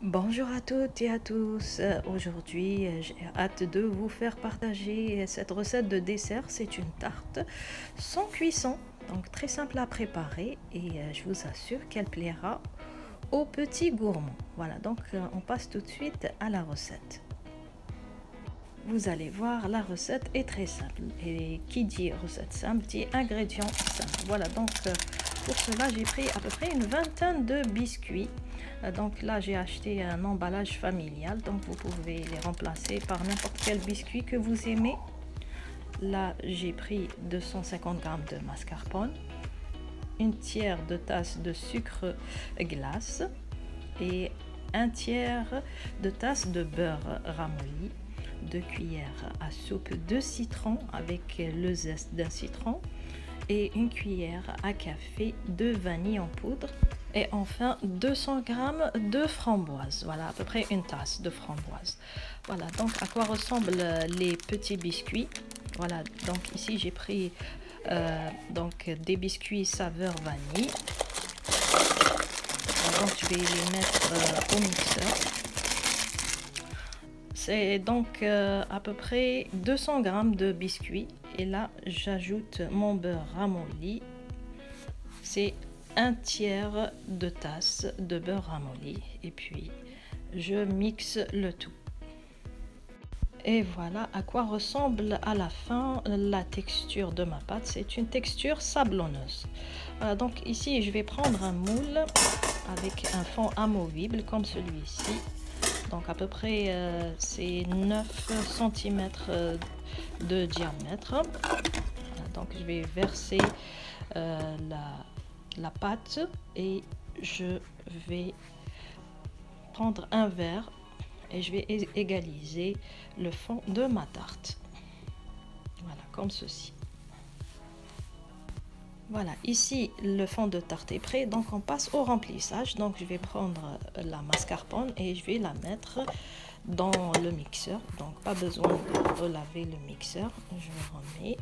Bonjour à toutes et à tous. Aujourd'hui, j'ai hâte de vous faire partager cette recette de dessert. C'est une tarte sans cuisson, donc très simple à préparer et je vous assure qu'elle plaira aux petits gourmands. Voilà, donc on passe tout de suite à la recette. Vous allez voir, la recette est très simple. Et qui dit recette simple dit ingrédients simples. Voilà, donc pour cela, j'ai pris à peu près une vingtaine de biscuits. Donc là, j'ai acheté un emballage familial. Donc vous pouvez les remplacer par n'importe quel biscuit que vous aimez. Là, j'ai pris 250 g de mascarpone, une tiers de tasse de sucre glace et un tiers de tasse de beurre ramolli, 2 cuillères à soupe de citron avec le zeste d'un citron et une cuillère à café de vanille en poudre, et enfin 200 g de framboises. Voilà, à peu près une tasse de framboises. Voilà donc à quoi ressemblent les petits biscuits. Voilà, donc ici j'ai pris donc des biscuits saveur vanille. Donc je vais les mettre au mixeur. C'est donc à peu près 200 g de biscuits. Et là, j'ajoute mon beurre ramolli. C'est un tiers de tasse de beurre ramolli. Et puis, je mixe le tout. Et voilà à quoi ressemble à la fin la texture de ma pâte. C'est une texture sablonneuse. Voilà, donc ici, je vais prendre un moule avec un fond amovible comme celui-ci. Donc à peu près c'est 9 cm de diamètre. Donc je vais verser la pâte et je vais prendre un verre et je vais égaliser le fond de ma tarte. Voilà, comme ceci. Voilà, ici le fond de tarte est prêt, donc on passe au remplissage. Donc je vais prendre la mascarpone et je vais la mettre dans le mixeur. Donc pas besoin de relaver le mixeur. Je remets.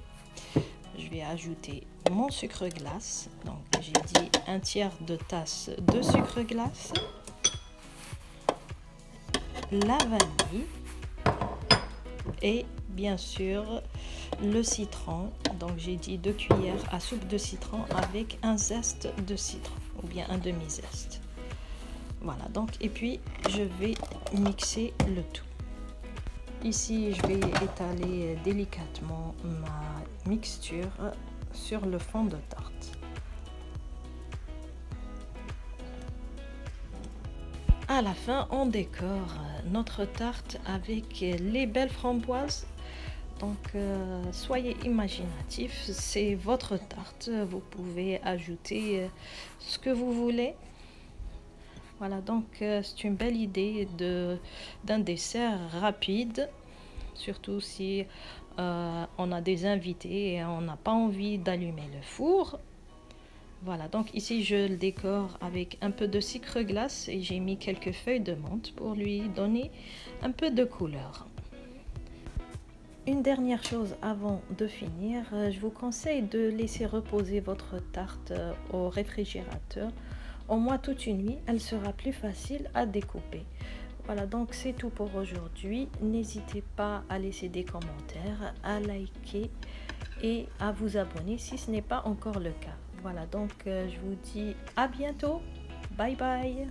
Je vais ajouter mon sucre glace. Donc j'ai dit un tiers de tasse de sucre glace, la vanille et bien sûr le citron. Donc j'ai dit 2 cuillères à soupe de citron avec un zeste de citron ou bien un demi-zeste. Voilà, donc et puis je vais mixer le tout. Ici je vais étaler délicatement ma mixture sur le fond de tarte. À la fin, on décore notre tarte avec les belles framboises. Donc soyez imaginatifs, c'est votre tarte, vous pouvez ajouter ce que vous voulez. Voilà, donc c'est une belle idée d'un dessert rapide, surtout si on a des invités et on n'a pas envie d'allumer le four. Voilà, donc ici je le décore avec un peu de sucre glace et j'ai mis quelques feuilles de menthe pour lui donner un peu de couleur. Une dernière chose avant de finir, je vous conseille de laisser reposer votre tarte au réfrigérateur au moins toute une nuit, elle sera plus facile à découper. Voilà, donc c'est tout pour aujourd'hui. N'hésitez pas à laisser des commentaires, à liker et à vous abonner si ce n'est pas encore le cas. Voilà, donc je vous dis à bientôt. Bye bye.